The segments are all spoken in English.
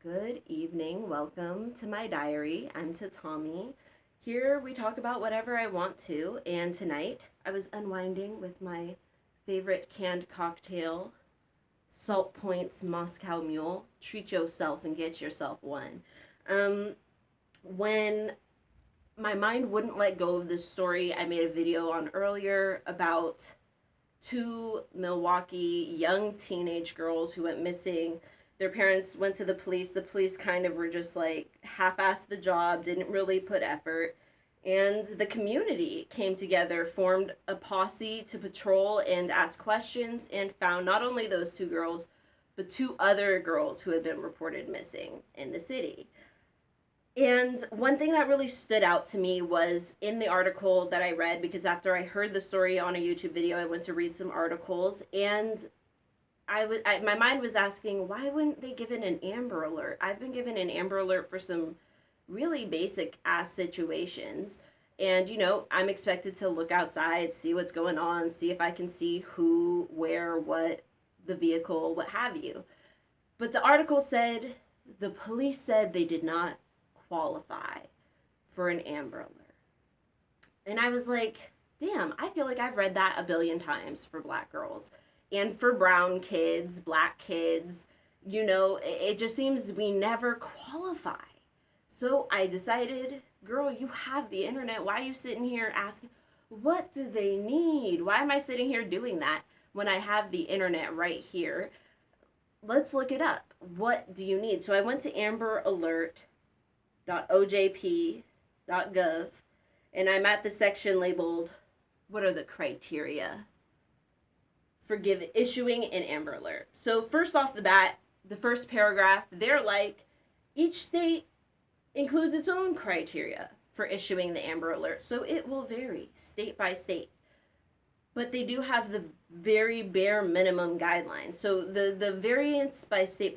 Good evening. Welcome to my diary. I'm Tatami. Here we talk about whatever I want to, and tonight I was unwinding with my favorite canned cocktail, Salt Point's Moscow Mule. Treat yourself and get yourself one. Um, when my mind wouldn't let go of this story I made a video on earlier about two Milwaukee young teenage girls who went missing. Their parents went to the police. The police kind of were just like half-assed the job, didn't really put effort. And the community came together, formed a posse to patrol and ask questions, and found not only those two girls, but two other girls who had been reported missing in the city. And one thing that really stood out to me was in the article that I read, because after I heard the story on a YouTube video, I went to read some articles, and my mind was asking, why wouldn't they give it an Amber Alert? I've been given an Amber Alert for some really basic ass situations. And, I'm expected to look outside, see what's going on, see if I can see who, where, what, the vehicle, what have you. But the article said, the police said they did not qualify for an Amber Alert. And I was like, damn, I feel like I've read that a billion times for black girls and for brown kids, black kids. It just seems we never qualify. So I decided, girl, you have the internet. Why are you sitting here asking, what do they need? Why am I sitting here doing that when I have the internet right here? Let's look it up. What do you need? So I went to amberalert.ojp.gov, and I'm at the section labeled, what are the criteria for issuing an Amber Alert? So first off the bat, the first paragraph, they're like, each state includes its own criteria for issuing the Amber Alert, so it will vary state by state. But they do have the very bare minimum guidelines. So the variance by state,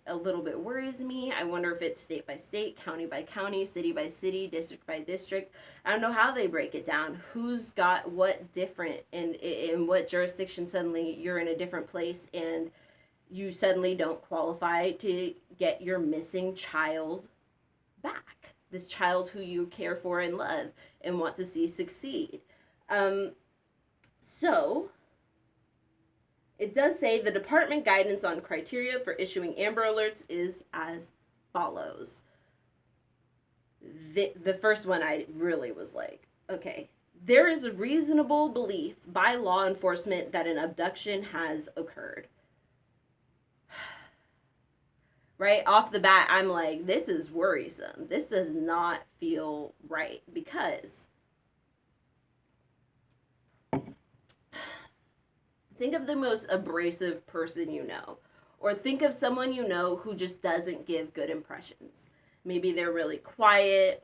a little bit worries me. I wonder if it's state by state, county by county, city by city, district by district. I don't know how they break it down. Who's got what different, and in what jurisdiction suddenly you're in a different place and you suddenly don't qualify to get your missing child back. This child who you care for and love and want to see succeed. So, it does say the department guidance on criteria for issuing Amber Alerts is as follows. The first one I really was like, okay, there is a reasonable belief by law enforcement that an abduction has occurred. Right off the bat, I'm like, this is worrisome. This does not feel right, because think of the most abrasive person you know, or think of someone you know who just doesn't give good impressions. Maybe they're really quiet.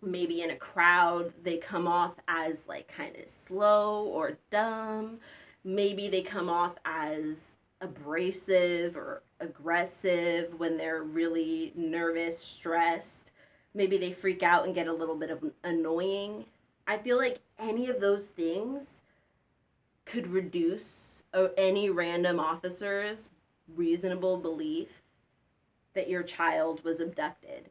Maybe in a crowd, they come off as like kind of slow or dumb. Maybe they come off as abrasive or aggressive when they're really nervous, stressed. Maybe they freak out and get a little bit of annoying. I feel like any of those things could reduce any random officer's reasonable belief that your child was abducted,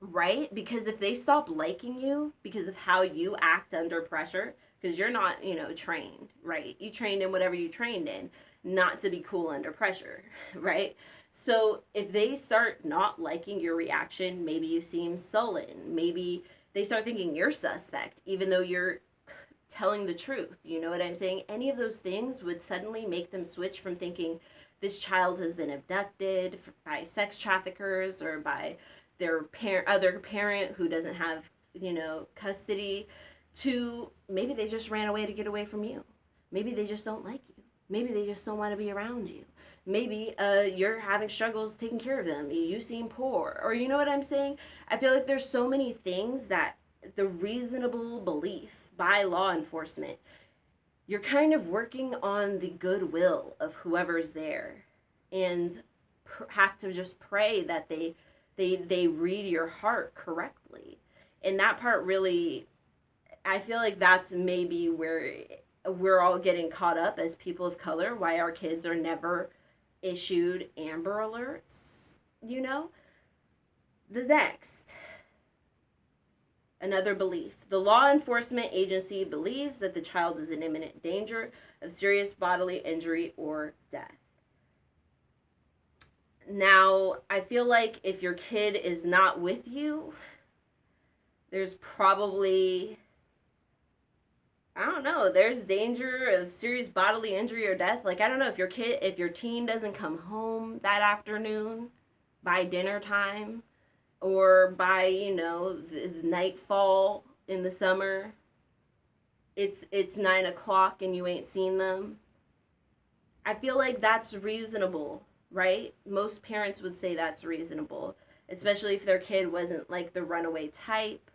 right? Because if they stop liking you because of how you act under pressure, because you're not, trained, right? You trained in whatever you trained in, not to be cool under pressure, right? So if they start not liking your reaction, maybe you seem sullen, maybe they start thinking you're suspect, even though you're telling the truth. You know what I'm saying? Any of those things would suddenly make them switch from thinking this child has been abducted by sex traffickers or by their other parent who doesn't have, custody, to maybe they just ran away to get away from you. Maybe they just don't like you. Maybe they just don't want to be around you. Maybe you're having struggles taking care of them. You seem poor. Or you know what I'm saying? I feel like there's so many things that the reasonable belief by law enforcement, you're kind of working on the goodwill of whoever's there, and have to just pray that they read your heart correctly. And that part really, I feel like that's maybe where we're all getting caught up as people of color, why our kids are never issued Amber Alerts. you know? The next, another belief. The law enforcement agency believes that the child is in imminent danger of serious bodily injury or death. Now, I feel like if your kid is not with you, there's probably, I don't know, there's danger of serious bodily injury or death. Like, I don't know, if your teen doesn't come home that afternoon by dinner time, or by, nightfall in the summer, it's 9 o'clock and you ain't seen them. I feel like that's reasonable, right? Most parents would say that's reasonable, especially if their kid wasn't like the runaway type.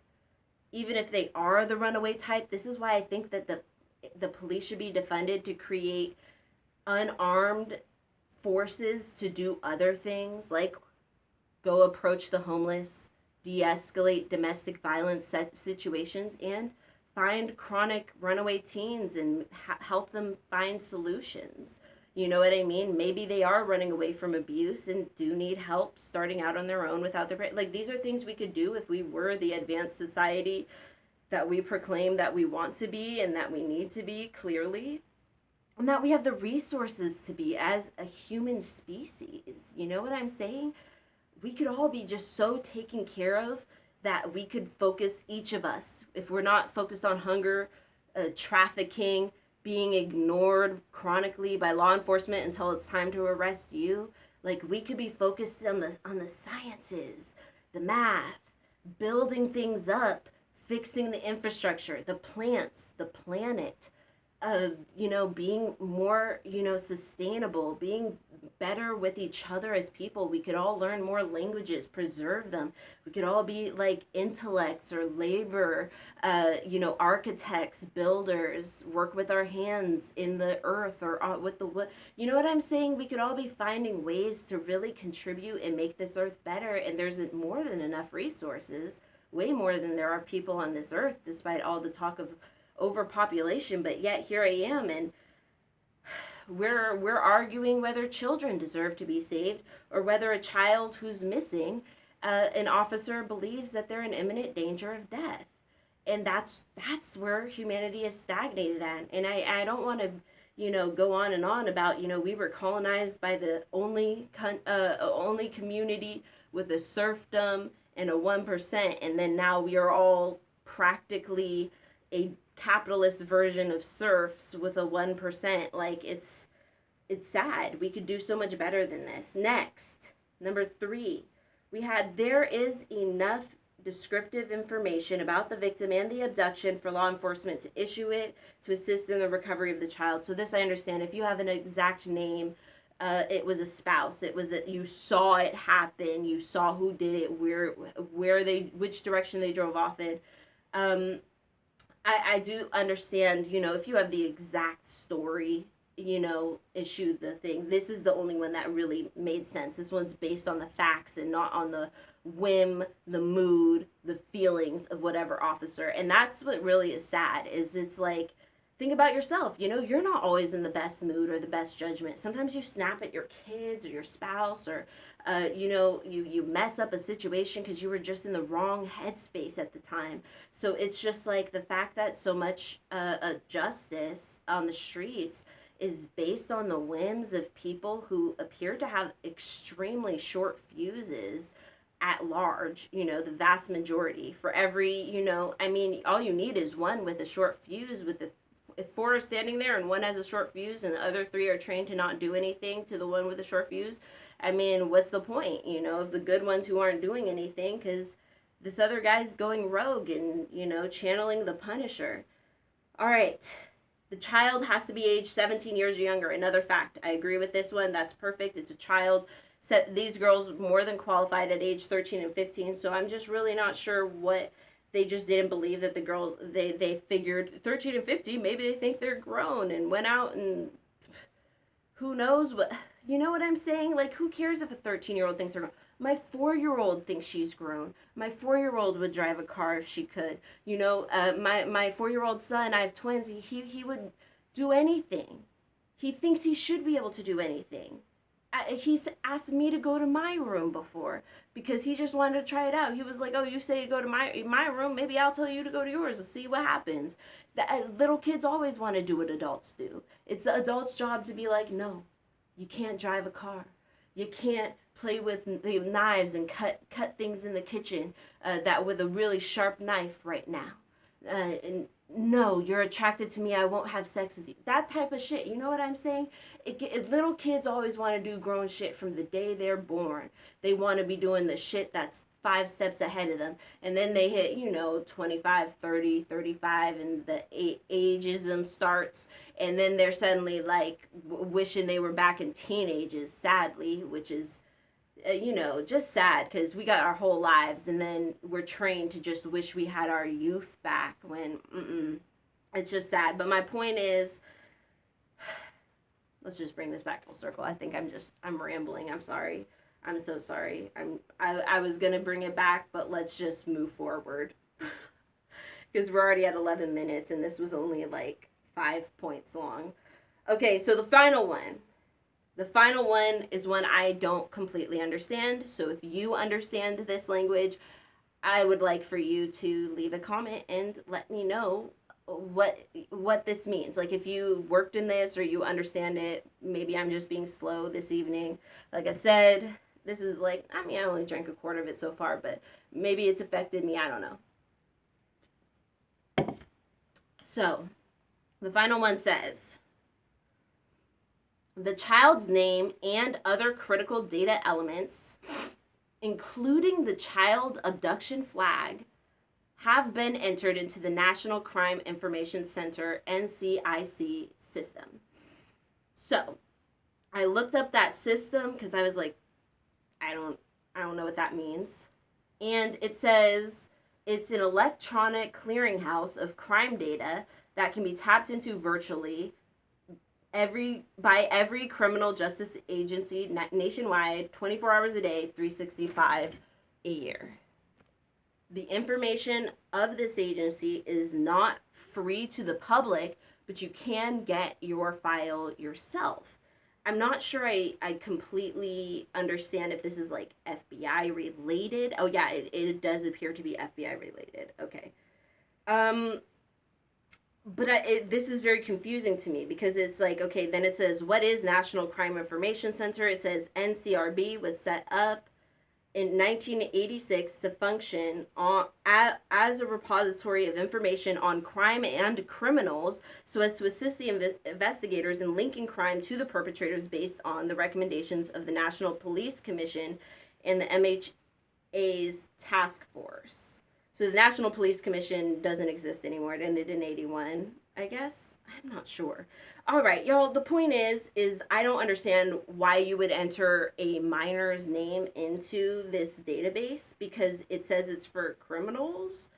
Even if they are the runaway type, this is why I think that the police should be defunded to create unarmed forces to do other things, like go approach the homeless, de-escalate domestic violence situations, and find chronic runaway teens and help them find solutions. You know what I mean? Maybe they are running away from abuse and do need help starting out on their own without their, like, these are things we could do if we were the advanced society that we proclaim that we want to be and that we need to be, clearly, and that we have the resources to be as a human species. You know what I'm saying? We could all be just so taken care of that we could focus, each of us, if we're not focused on hunger, trafficking, being ignored chronically by law enforcement until it's time to arrest you. Like, we could be focused on the sciences, the math, building things up, fixing the infrastructure, the plants, the planet, being more, sustainable, being better with each other as people. We could all learn more languages, preserve them. We could all be like intellects or labor, architects, builders, work with our hands in the earth or with the wood. You know what I'm saying? We could all be finding ways to really contribute and make this earth better. And there's more than enough resources, way more than there are people on this earth, despite all the talk of overpopulation. But yet here I am, and we're arguing whether children deserve to be saved, or whether a child who's missing, an officer believes that they're in imminent danger of death. And that's where humanity is stagnated at. And I don't want to, go on and on about, we were colonized by the only community with a serfdom and a 1%, and then now we are all practically a capitalist version of serfs with a 1%. Like, it's sad. We could do so much better than this. Next, number 3, there is enough descriptive information about the victim and the abduction for law enforcement to issue it to assist in the recovery of the child. So this I understand. If you have an exact name, it was a spouse, it was that you saw it happen, you saw who did it, which direction they drove off in. I do understand, if you have the exact story, issue the thing. This is the only one that really made sense. This one's based on the facts and not on the whim, the mood, the feelings of whatever officer. And that's what really is sad, is it's like, think about yourself. You're not always in the best mood or the best judgment. Sometimes you snap at your kids or your spouse, or you mess up a situation because you were just in the wrong headspace at the time. So it's just like the fact that so much justice on the streets is based on the whims of people who appear to have extremely short fuses at large, the vast majority. For every, all you need is one with a short fuse. If 4 are standing there and one has a short fuse and the other 3 are trained to not do anything to the one with a short fuse, what's the point, of the good ones who aren't doing anything, because this other guy's going rogue and, channeling the Punisher. All right. The child has to be age 17 years or younger. Another fact. I agree with this one. That's perfect. It's a child. These girls more than qualified at age 13 and 15, so I'm just really not sure what they just didn't believe that the girls, they figured 13 and 15, maybe they think they're grown and went out and who knows what, you know what I'm saying? Like, who cares if a 13-year-old thinks they're grown? My 4-year-old thinks she's grown. My 4-year-old would drive a car if she could. My 4-year-old son, I have twins, he would do anything. He thinks he should be able to do anything. He's asked me to go to my room before because he just wanted to try it out. He was like, "Oh, you say to go to my room, maybe I'll tell you to go to yours and see what happens." Little kids always want to do what adults do. It's the adult's job to be like, "No, you can't drive a car. You can't play with the knives and cut things in the kitchen that with a really sharp knife right now. And no, you're attracted to me. I won't have sex with you." That type of shit. You know what I'm saying? Little kids always want to do grown shit from the day they're born. They want to be doing the shit that's 5 steps ahead of them. And then they hit, 25, 30, 35, and the ageism starts. And then they're suddenly like wishing they were back in teenagers, sadly, which is just sad because we got our whole lives and then we're trained to just wish we had our youth back when it's just sad. But my point is, let's just bring this back full circle. I think I'm rambling. I'm sorry. I'm so sorry. I was going to bring it back, but let's just move forward because we're already at 11 minutes and this was only like 5 points long. Okay, so the final one. The final one is one I don't completely understand. So if you understand this language, I would like for you to leave a comment and let me know what this means. Like if you worked in this or you understand it. Maybe I'm just being slow this evening. Like I said, this is like, I only drank a quart of it so far, but maybe it's affected me. I don't know. So the final one says, the child's name and other critical data elements, including the child abduction flag, have been entered into the National Crime Information Center NCIC system. So, I looked up that system because I was like, I don't know what that means. And it says it's an electronic clearinghouse of crime data that can be tapped into virtually by every criminal justice agency nationwide, 24 hours a day, 365 a year. The information of this agency is not free to the public, but you can get your file yourself. I'm not sure I completely understand if this is like FBI related. Oh yeah, it does appear to be FBI related. Okay. But this is very confusing to me because it's like, okay, then it says, what is National Crime Information Center? It says NCRB was set up in 1986 to function as a repository of information on crime and criminals so as to assist the investigators in linking crime to the perpetrators based on the recommendations of the National Police Commission and the MHA's task force. So the National Police Commission doesn't exist anymore. It ended in 81, I guess. I'm not sure. All right, y'all, the point is I don't understand why you would enter a minor's name into this database because it says it's for criminals.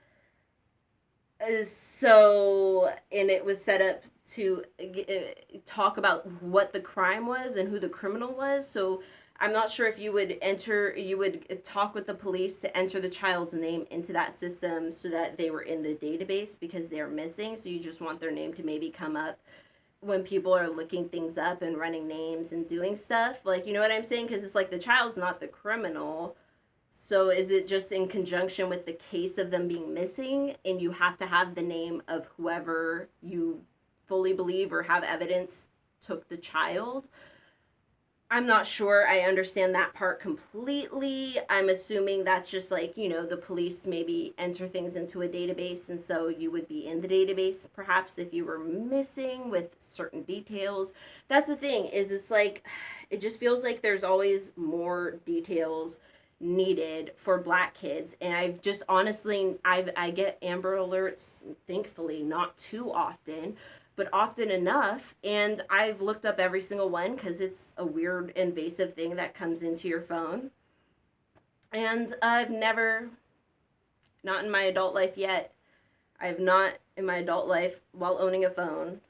So, and it was set up to talk about what the crime was and who the criminal was. So I'm not sure if you would talk with the police to enter the child's name into that system so that they were in the database because they're missing. So you just want their name to maybe come up when people are looking things up and running names and doing stuff. Like, you know what I'm saying? Because it's like the child's not the criminal. So is it just in conjunction with the case of them being missing and you have to have the name of whoever you fully believe or have evidence took the child? I'm not sure I understand that part completely. I'm assuming that's just like, the police maybe enter things into a database and so you would be in the database perhaps if you were missing with certain details. That's the thing is it's like, it just feels like there's always more details needed for Black kids. And I've just honestly, I get Amber Alerts, thankfully not too often, but often enough, and I've looked up every single one because it's a weird invasive thing that comes into your phone. And I've never, not in my adult life yet, I have not in my adult life while owning a phone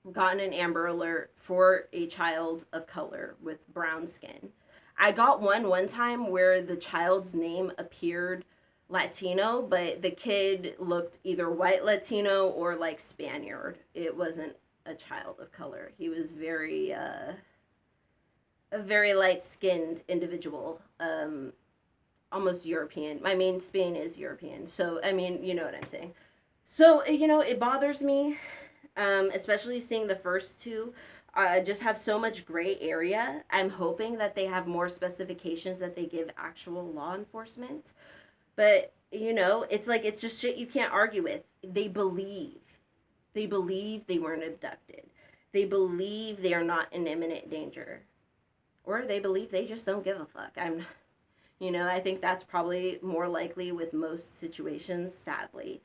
gotten an Amber Alert for a child of color with brown skin. I got one time where the child's name appeared Latino, but the kid looked either white Latino or like Spaniard. It wasn't a child of color. He was very a very light-skinned individual, almost European. I mean, Spain is European, so I mean, you know what I'm saying. So it bothers me, especially seeing the first two. Just have so much gray area. I'm hoping that they have more specifications that they give actual law enforcement. But it's like it's just shit you can't argue with. They believe they weren't abducted. They believe they are not in imminent danger. Or they believe they just don't give a fuck. I think that's probably more likely with most situations, sadly.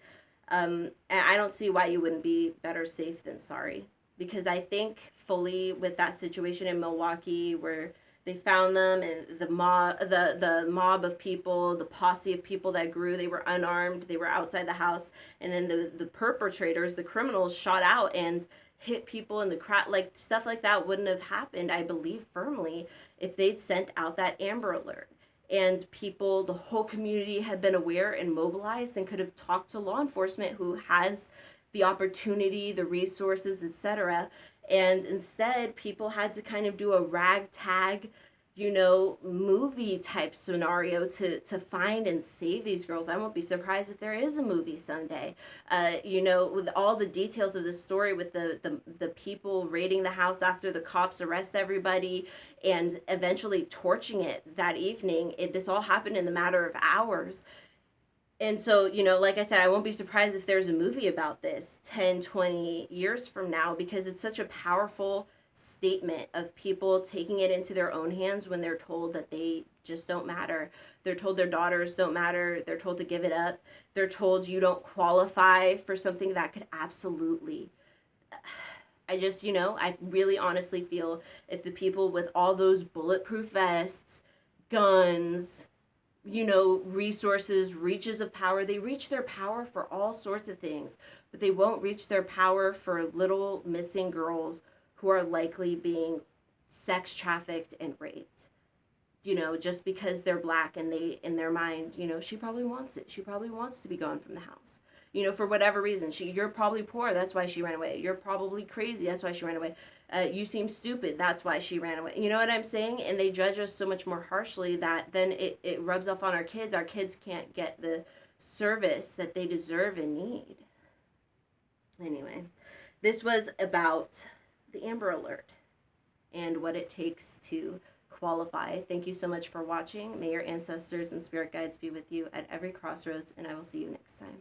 And I don't see why you wouldn't be better safe than sorry. Because I think fully with that situation in Milwaukee where they found them and the mob of people, the posse of people that grew, they were unarmed, they were outside the house, and then the perpetrators, the criminals, shot out and hit people in the crowd. Like, stuff like that wouldn't have happened, I believe firmly, if they'd sent out that Amber Alert. And people, the whole community had been aware and mobilized and could have talked to law enforcement who has the opportunity, the resources, etc. And instead, people had to kind of do a ragtag, movie type scenario to find and save these girls. I won't be surprised if there is a movie someday. With all the details of the story, with the people raiding the house after the cops arrest everybody and eventually torching it that evening. This all happened in the matter of hours. And so, like I said, I won't be surprised if there's a movie about this 10, 20 years from now, because it's such a powerful statement of people taking it into their own hands when they're told that they just don't matter. They're told their daughters don't matter. They're told to give it up. They're told you don't qualify for something that could absolutely. I really honestly feel if the people with all those bulletproof vests, guns, resources, reaches of power. They reach their power for all sorts of things, but they won't reach their power for little missing girls who are likely being sex trafficked and raped. Just because they're black and they, in their mind, she probably wants it. She probably wants to be gone from the house. For whatever reason. You're probably poor, that's why she ran away. You're probably crazy, that's why she ran away. You seem stupid, that's why she ran away. You know what I'm saying? And they judge us so much more harshly that then it rubs off on our kids. Our kids can't get the service that they deserve and need. Anyway, this was about the Amber Alert and what it takes to qualify. Thank you so much for watching. May your ancestors and spirit guides be with you at every crossroads, and I will see you next time.